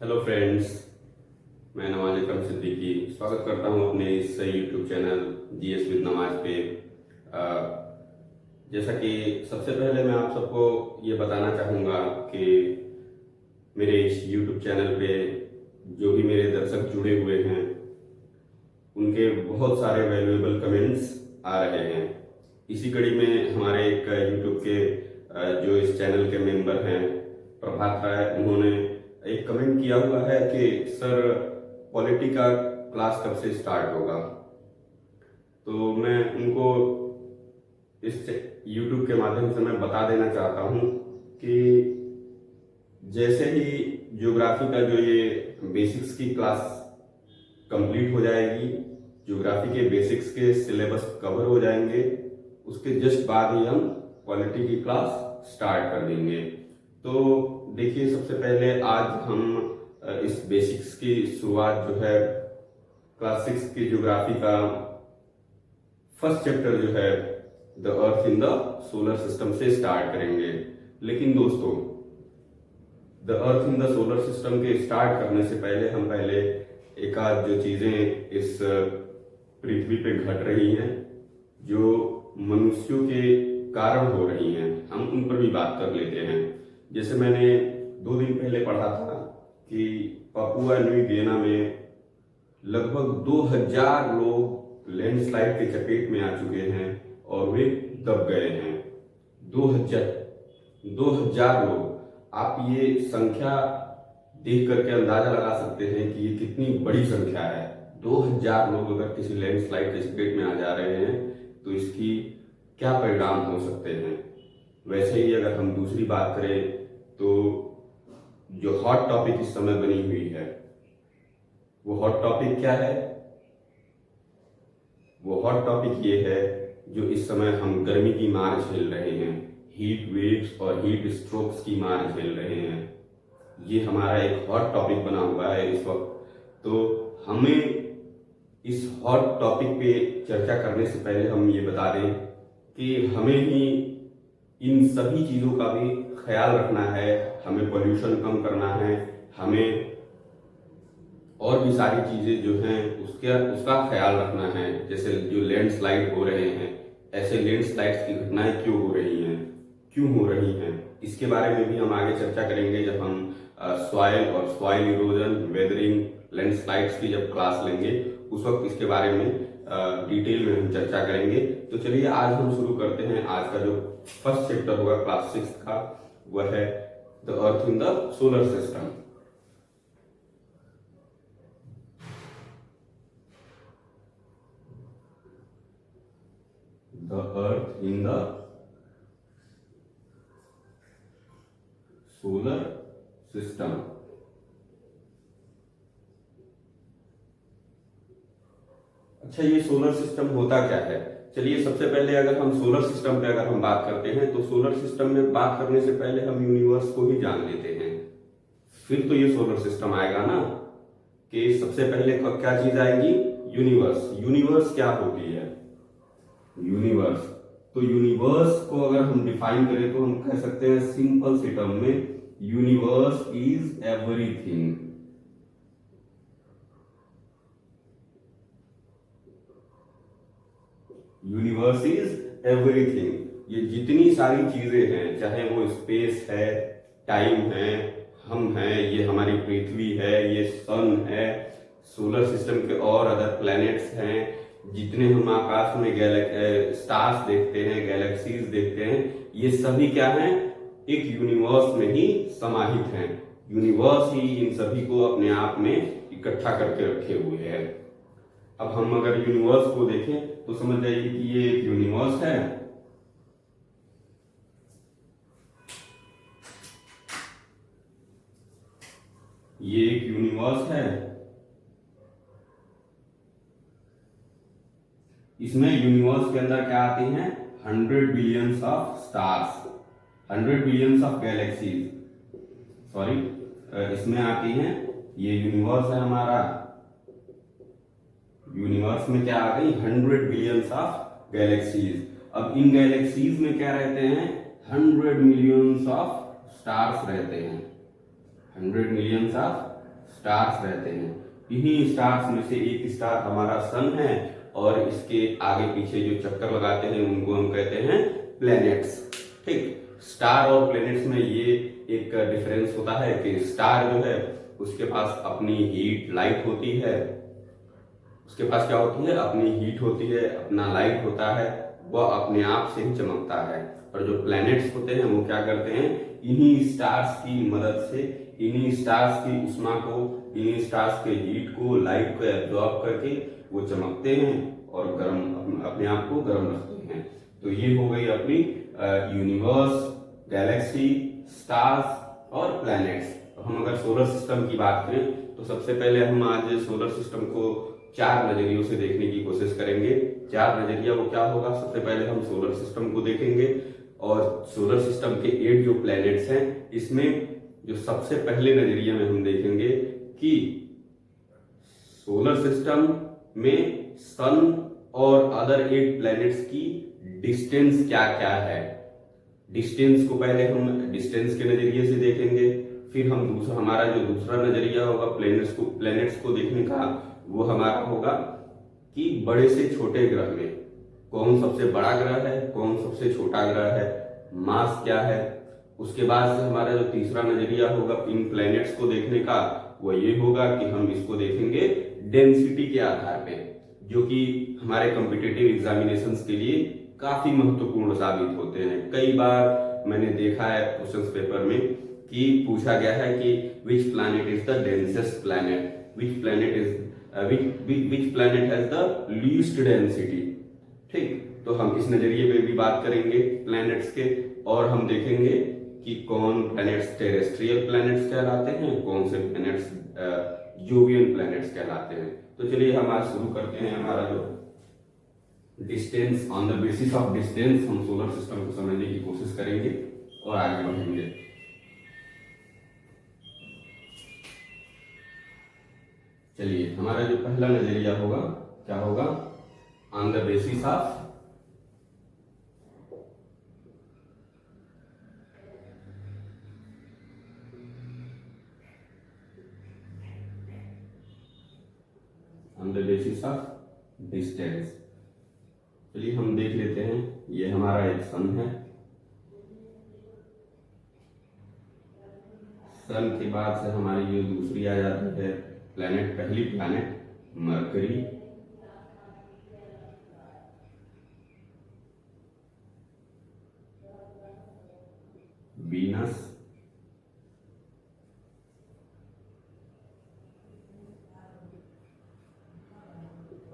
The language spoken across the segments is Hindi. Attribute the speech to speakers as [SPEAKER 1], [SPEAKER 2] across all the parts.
[SPEAKER 1] हेलो फ्रेंड्स, मैं नवाज अकरम सिद्दीकी स्वागत करता हूं अपने इस YouTube channel GS with Nawaz पे। जैसा कि सबसे पहले मैं आप सबको ये बताना चाहूँगा कि मेरे इस यूट्यूब चैनल पे जो भी मेरे दर्शक जुड़े हुए हैं उनके बहुत सारे वैल्यूएबल कमेंट्स आ रहे हैं। इसी कड़ी में हमारे एक यूट्यूब के जो इस चैनल के मेंबर हैं प्रभात राय, उन्होंने एक कमेंट किया हुआ है कि सर पॉलिटी का क्लास कब से स्टार्ट होगा। तो मैं उनको इस यूट्यूब के माध्यम से मैं बता देना चाहता हूँ कि जैसे ही ज्योग्राफी का जो ये बेसिक्स की क्लास कंप्लीट हो जाएगी, ज्योग्राफी के बेसिक्स के सिलेबस कवर हो जाएंगे, उसके जस्ट बाद ही हम पॉलिटी की क्लास स्टार्ट कर देंगे। तो देखिए, सबसे पहले आज हम इस बेसिक्स की शुरुआत जो है क्लास 6 की ज्योग्राफी का फर्स्ट चैप्टर जो है the earth in the solar system से स्टार्ट करेंगे। लेकिन दोस्तों, the earth in the solar system के स्टार्ट करने से पहले हम पहले एक आध जो चीजें इस पृथ्वी पे घट रही हैं, जो मनुष्यों के कारण हो रही हैं, हम उन पर भी बात कर लेते हैं। जैसे मैंने 2 दिन पहले पढ़ा था कि पापुआ न्यू गिनिया में लगभग 2000 लोग लैंडस्लाइड के चपेट में आ चुके हैं और वे दब गए हैं। 2000 लोग। आप ये संख्या देख करके अंदाजा लगा सकते हैं कि ये कितनी बड़ी संख्या है। 2000 लोग अगर किसी लैंडस्लाइड के चपेट में आ जा रहे हैं तो इसकी क्या परिणाम हो सकते हैं। वैसे ही अगर हम दूसरी बात करें तो जो हॉट टॉपिक इस समय बनी हुई है, वो हॉट टॉपिक क्या है? वो हॉट टॉपिक ये है जो इस समय हम गर्मी की मार झेल रहे हैं, हीट वेव्स और हीट स्ट्रोक्स की मार झेल रहे हैं। ये हमारा एक हॉट टॉपिक बना हुआ है इस वक्त। तो हमें इस हॉट टॉपिक पे चर्चा करने से पहले हम ये बता दें कि हमें ही इन सभी चीजों का भी ख्याल रखना है। हमें पोल्यूशन कम करना है, हमें और भी सारी चीजें जो हैं उसका ख्याल रखना है। जैसे जो लैंडस्लाइड हो रहे हैं, ऐसे लैंडस्लाइड्स की घटनाएं क्यों हो रही हैं, इसके बारे में भी हम आगे चर्चा करेंगे जब हम सॉइल और सॉइल इरोजन, वेदरिंग, लैंडस्लाइड्स की जब क्लास लेंगे उस वक्त इसके बारे में डिटेल में हम चर्चा करेंगे। तो चलिए आज हम शुरू करते हैं। आज का जो फर्स्ट चैप्टर होगा क्लास 6 का, वह है the earth in the solar system. The earth in the solar system. अच्छा, ये सोलर सिस्टम होता क्या है? चलिए, सबसे पहले अगर हम सोलर सिस्टम पे अगर हम बात करते हैं तो सोलर सिस्टम में बात करने से पहले हम यूनिवर्स को ही जान लेते हैं, फिर तो ये सोलर सिस्टम आएगा ना। कि सबसे पहले क्या चीज आएगी? यूनिवर्स। यूनिवर्स क्या होती है? यूनिवर्स, तो यूनिवर्स को अगर हम डिफाइन करें तो हम कह सकते हैं सिंपल से टर्म में, universe is everything. Universe is everything. ये जितनी सारी चीजें हैं, चाहे वो स्पेस है, टाइम है, हम हैं, ये हमारी पृथ्वी है, ये सन है, सोलर सिस्टम के और अदर प्लैनेट्स हैं, जितने हम आकाश में स्टार्स देखते हैं, गैलेक्सीज देखते हैं, ये सभी क्या हैं? एक यूनिवर्स में ही समाहित हैं। यूनिवर्स ही इन सभी को अपने आप में इकट्ठा करके रखे हुए है। अब हम अगर यूनिवर्स को देखें तो समझ जाइए कि ये एक यूनिवर्स है। ये एक यूनिवर्स है। इसमें यूनिवर्स के अंदर क्या आती हैं? 100 billions of stars, 100 billions of galaxies, sorry, इसमें आती हैं, ये यूनिवर्स है हमारा। यूनिवर्स में क्या आ गई? 100 बिलियंस ऑफ गैलेक्सीज। अब इन गैलेक्सीज में क्या रहते हैं? 100 मिलियंस ऑफ स्टार्स रहते हैं। 100 मिलियंस ऑफ स्टार्स रहते हैं। इन्हीं स्टार्स में से एक स्टार हमारा सन है, और इसके आगे पीछे जो चक्कर लगाते हैं उनको हम कहते हैं प्लैनेट्स। ठीक, स्टार और प्लैनेट्स में ये एक डिफरेंस होता है कि स्टार जो है उसके पास अपनी हीट लाइट होती है, उसके पास क्या होती है, अपनी हीट होती है, अपना लाइट होता है, वह अपने आप से ही चमकता है। और जो प्लैनेट्स होते हैं वो क्या करते हैं, इन्हीं स्टार्स की मदद से, इन्हीं स्टार्स की उष्मा को, इन्हीं स्टार्स के हीट को, लाइट को एब्जॉर्ब करके वो चमकते हैं और गर्म, अपने आप को गर्म रखते हैं। तो ये हो गई अपनी यूनिवर्स, गैलेक्सी, स्टार्स और प्लैनेट्स। तो हम अगर सोलर सिस्टम की बात करें तो सबसे पहले हम आज सोलर सिस्टम को 4 नजरियों से देखने की कोशिश करेंगे। 4 नजरिया वो क्या होगा, सबसे पहले हम सोलर सिस्टम को देखेंगे, और सोलर सिस्टम के 8 जो प्लैनेट्स हैं इसमें जो सबसे पहले नजरिए में हम देखेंगे कि सोलर सिस्टम में सन और अदर 8 प्लैनेट्स की डिस्टेंस क्या क्या है। डिस्टेंस को पहले हम डिस्टेंस के नजरिए से देखेंगे, फिर हम हमारा जो दूसरा नजरिया होगा प्लैनेट्स को देखने का, वो हमारा होगा कि बड़े से छोटे ग्रह में कौन सबसे बड़ा ग्रह है, कौन सबसे छोटा ग्रह है, मास क्या है। उसके बाद से हमारा जो तीसरा नजरिया होगा इन प्लैनेट्स को देखने का, वो ये होगा कि हम इसको देखेंगे डेंसिटी के आधार पे, जो कि हमारे कॉम्पिटिटिव एग्जामिनेशंस के लिए काफी महत्वपूर्ण साबित होते हैं। कई बार मैंने देखा है क्वेश्चंस पेपर में कि पूछा गया है कि which planet is the densest planet, which planet has the least density. ठीक, तो हम इस नजरिए पे भी बात करेंगे प्लैनेट्स के, और हम देखेंगे कि कौन प्लैनेट्स टेरेस्ट्रियल प्लैनेट्स कहलाते हैं, कौन से प्लैनेट्स जोवियन प्लैनेट्स कहलाते हैं। तो चलिए हम आज शुरू करते हैं हमारा जो distance, on the basis of distance हम सोलर सिस्टम को समझने की कोशिश करेंगे और आगे बढ़ेंगे। चलिए, हमारा जो पहला नजरिया होगा क्या होगा, on the basis of distance. चलिए हम देख लेते हैं, ये हमारा एक सन है। सन के बाद से हमारी जो दूसरी आ जाती है प्लैनेट, पहली planet mercury, Venus,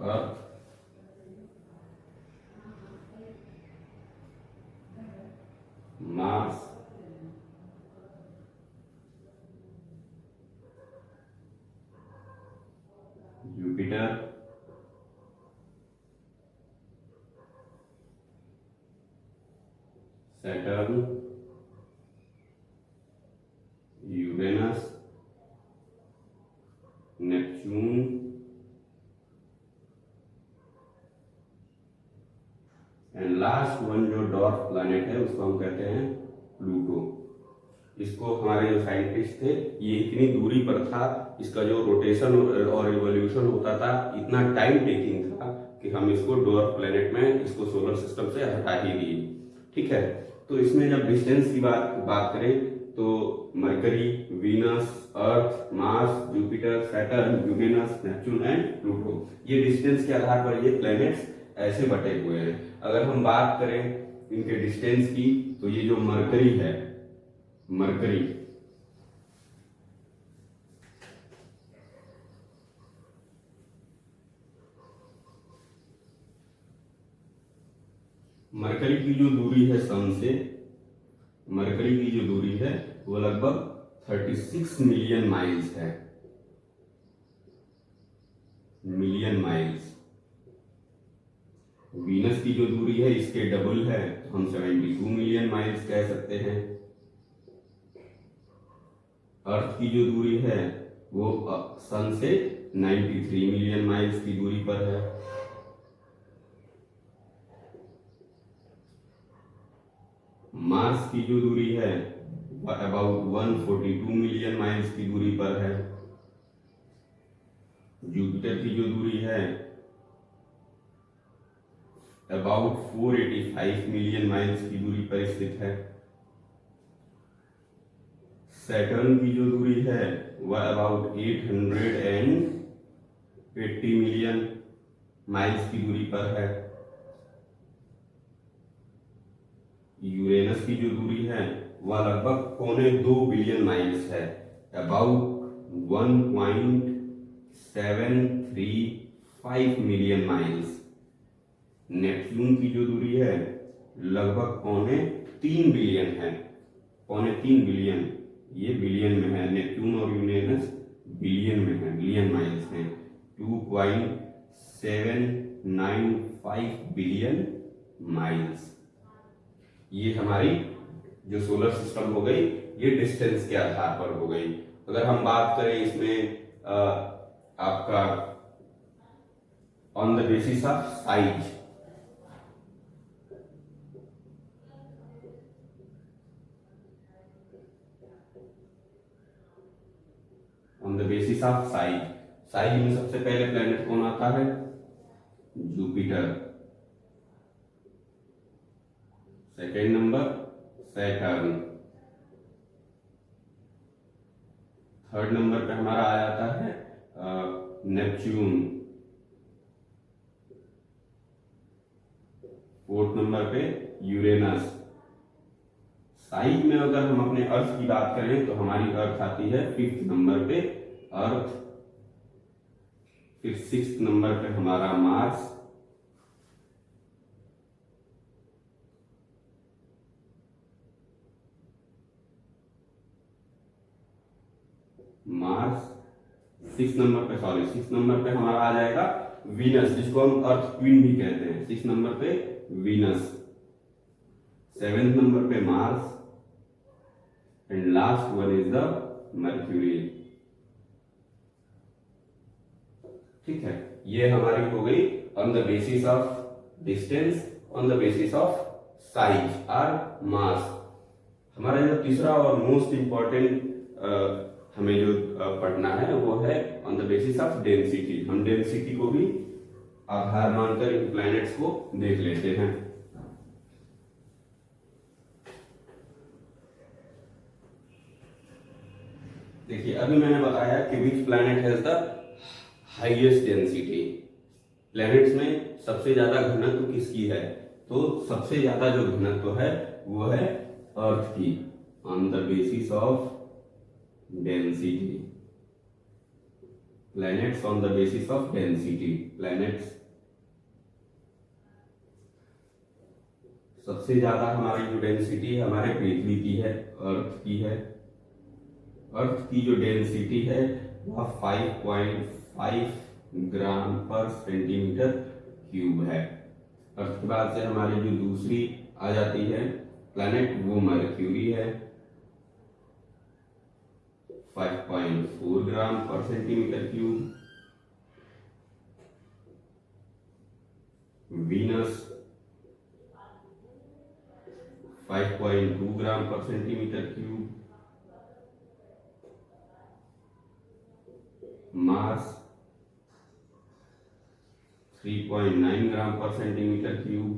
[SPEAKER 1] earth, Mars, Jupiter, Saturn, Uranus, Neptune and last one जो डॉर्फ प्लैनेट है उसको हम कहते हैं प्लूटो। इसको हमारे जो साइंटिस्ट थे, ये इतनी दूरी पर था, इसका जो रोटेशन और रिवॉल्यूशन होता था इतना टाइम टेकिंग था कि हम इसको डॉर्फ प्लैनेट में, इसको सोलर सिस्टम से हटा ही दिए। ठीक है, तो इसमें जब डिस्टेंस की बात करें तो mercury, Venus, earth, Mars, Jupiter, Saturn, Uranus, Neptune and Pluto, ये डिस्टेंस के आधार पर ये प्लैनेट्स ऐसे बटे हुए हैं। अगर हम बात करें इनके डिस्टेंस की, तो ये जो मरकरी है, मरकरी मरकरी की जो दूरी है सन से, मरकरी की जो दूरी है वो लगभग 36 मिलियन माइल्स है, मिलियन माइल्स। वीनस की जो दूरी है इसके डबल है, तो हम 72 मिलियन माइल्स कह सकते हैं। अर्थ की जो दूरी है वो सन से 93 मिलियन माइल्स की दूरी पर है। मार्स की जो दूरी है अबाउट 142 मिलियन माइल्स की दूरी पर है। जुपिटर की जो दूरी है अबाउट 485 मिलियन माइल्स की दूरी पर स्थित है। सैटर्न की जो दूरी है वह अबाउट 880 मिलियन माइल्स की दूरी पर है। यूरेनस की जो दूरी है वह लगभग 2.25 बिलियन माइल्स है, अबाउट 1.735 मिलियन माइल्स। नेपच्यून की जो दूरी है लगभग 3.25 बिलियन है, 3.25 बिलियन, ये बिलियन में है। नेपच्यून और यूरेनस बिलियन में है, बिलियन माइल्स हैं। 2.795 बिलियन माइल्स। ये हमारी जो सोलर सिस्टम हो गई ये डिस्टेंस के आधार पर हो गई। अगर हम बात करें इसमें आपका on the basis of size, on the basis of size, size में सबसे पहले प्लेनेट कौन आता है? Jupiter. Second number Saturn. Third number पे हमारा आ जाता है नेपच्यून। फोर्थ नंबर पे यूरेनस। साइज में अगर हम अपने अर्थ की बात करें तो हमारी अर्थ आती है 5th नंबर पे अर्थ। फिर 6th नंबर पे हमारा मार्स। मार्स 6th नंबर पे, सॉरी 6th नंबर पे हमारा आ जाएगा वीनस, जिसको हम अर्थ क्वीन भी कहते हैं। 6th नंबर पे वीनस, 7th नंबर पे Mars and last one is the mercury. ठीक है, ये हमारी हो गई on the basis of distance, on the basis of size और मास। हमारा जो तीसरा और मोस्ट इंपॉर्टेंट हमें जो पढ़ना है वो है on the basis of density. हम डेंसिटी को भी आधार मानकर इन प्लैनेट्स को देख लेते हैं। देखिए, अभी मैंने बताया कि which planet has the highest density. Planets में सबसे ज्यादा घनत्व किसकी है? तो सबसे ज्यादा जो घनत्व है वो है अर्थ की, on the basis of density. Planets on the basis of density, planets सबसे ज्यादा हमारी जो डेंसिटी है हमारे पृथ्वी की है, अर्थ की है। अर्थ की जो डेंसिटी है वह 5.5 ग्राम पर सेंटीमीटर क्यूब है। अर्थ के बाद से हमारी जो दूसरी आ जाती है प्लैनेट वो मर्क्यूरी है, 5.4 ग्राम पर सेंटीमीटर क्यूब। वीनस 5.2 ग्राम पर सेंटीमीटर क्यूब। मार्स 3.9 ग्राम पर सेंटीमीटर क्यूब।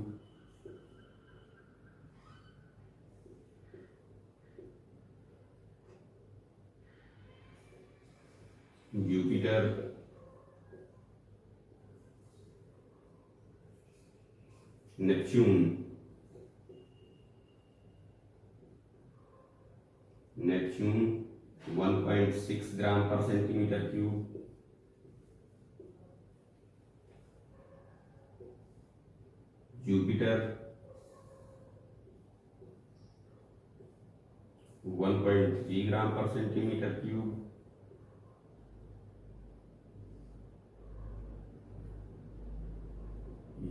[SPEAKER 1] जुपिटर 1.6 ग्राम पर सेंटीमीटर क्यूब। जुपिटर 1.3 ग्राम पर सेंटीमीटर क्यूब।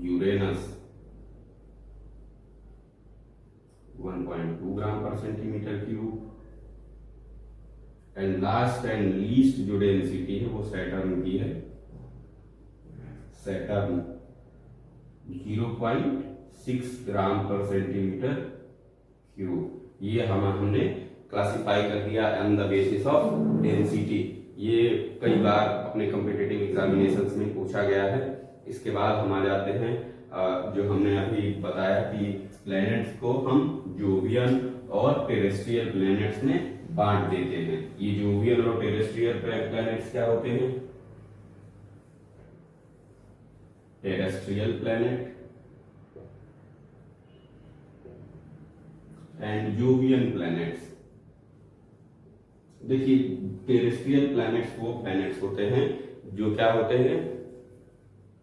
[SPEAKER 1] यूरेनस 1.2 ग्राम पर centimetre cube. And last and least जो डेंसिटी है वो सैटर्न की है, सैटर्न 0.6 ग्राम पर सेंटीमीटर क्यूब। ये हमने क्लासिफाई कर दिया on the basis of density. ये कई बार अपने कॉम्पिटिटिव एग्जामिनेशंस में पूछा गया है। इसके बाद हम आ जाते हैं जो हमने अभी बताया कि प्लैनेट्स को हम जोवियन और टेरेस्ट्रियल प्लैनेट्स में बांट देते हैं। ये जोवियन और टेरेस्ट्रियल प्लैनेट्स क्या होते हैं? Terrestrial planet and Jovian planets. देखिए, टेरेस्ट्रियल प्लैनेट्स वो प्लैनेट्स होते हैं जो क्या होते हैं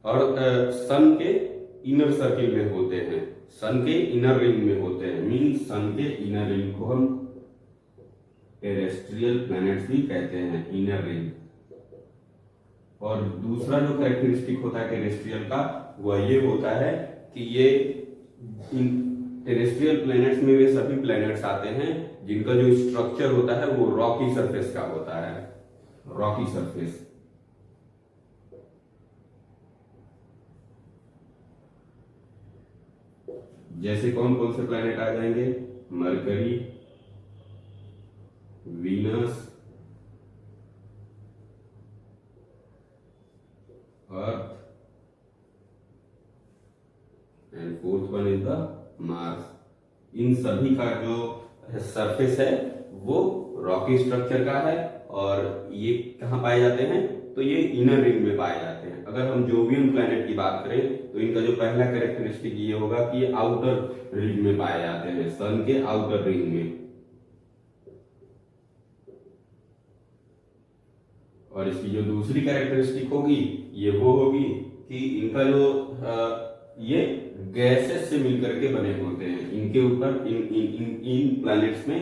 [SPEAKER 1] और सन के इनर सर्किल में होते हैं, सन के इनर रिंग में होते हैं। मीन सन के इनर रिंग को हम टेरेस्ट्रियल प्लैनेट्स भी कहते हैं, इनर रिंग। और दूसरा जो कैरेक्टरिस्टिक होता है टेरेस्ट्रियल का, वह ये होता है कि ये टेरेस्ट्रियल प्लैनेट्स में वे सभी प्लैनेट्स आते हैं जिनका जो स्ट्रक्चर होता है वो रॉकी सरफेस का होता है, रॉकी सरफेस। जैसे कौन कौन से प्लैनेट आ जाएंगे? Mercury, Venus, Earth and fourth one is the Mars. इन सभी का जो सरफेस है वो रॉकी स्ट्रक्चर का है और ये कहाँ पाए जाते हैं? तो ये इनर रिंग में पाए जाते हैं। अगर हम जोवियन प्लैनेट की बात करें तो इनका जो पहला कैरेक्टरिस्टिक ये होगा कि ये आउटर रिंग में पाए जाते हैं, सन के आउटर रिंग में। और इसकी जो दूसरी कैरेक्टरिस्टिक होगी ये वो होगी कि इनका जो ये गैसेस से मिलकर के बने होते हैं। इनके ऊपर इन प्लैनेट्स में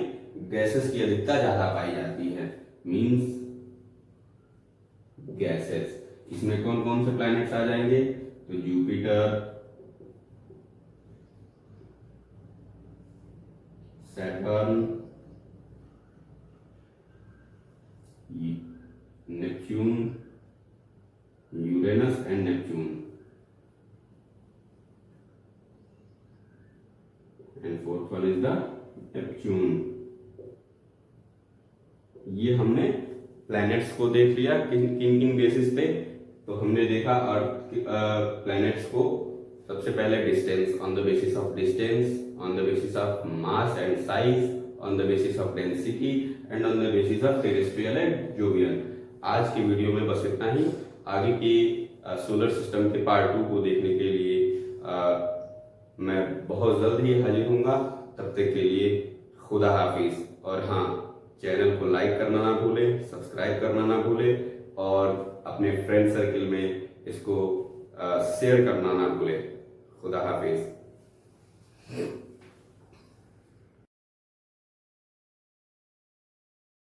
[SPEAKER 1] गैसेस की अधिकता ज्यादा पाई जाती है, मींस गैसेस। इसमें कौन कौन से प्लैनेट्स आ जाएंगे? तो Jupiter, Saturn, Neptune, Uranus and Neptune and fourth one is the Neptune. ये हमने प्लैनेट्स को देख लिया किन किन बेसिस पे। तो हमने देखा अर्थ प्लैनेट्स को सबसे पहले distance, on the basis of distance, on the basis of mass and size, on the basis of density and on the basis of terrestrial and Jovian. आज की वीडियो में बस इतना ही। आगे की सोलर सिस्टम के पार्ट 2 को देखने के लिए मैं बहुत जल्द ही हाजिर हूँगा। तब तक के लिए खुदा हाफिज। और हाँ, चैनल को लाइक करना ना भूलें, सब्सक्राइब करना ना भूलें और अपने फ्रेंड सर्किल में इसको शेयर करना ना भूलें।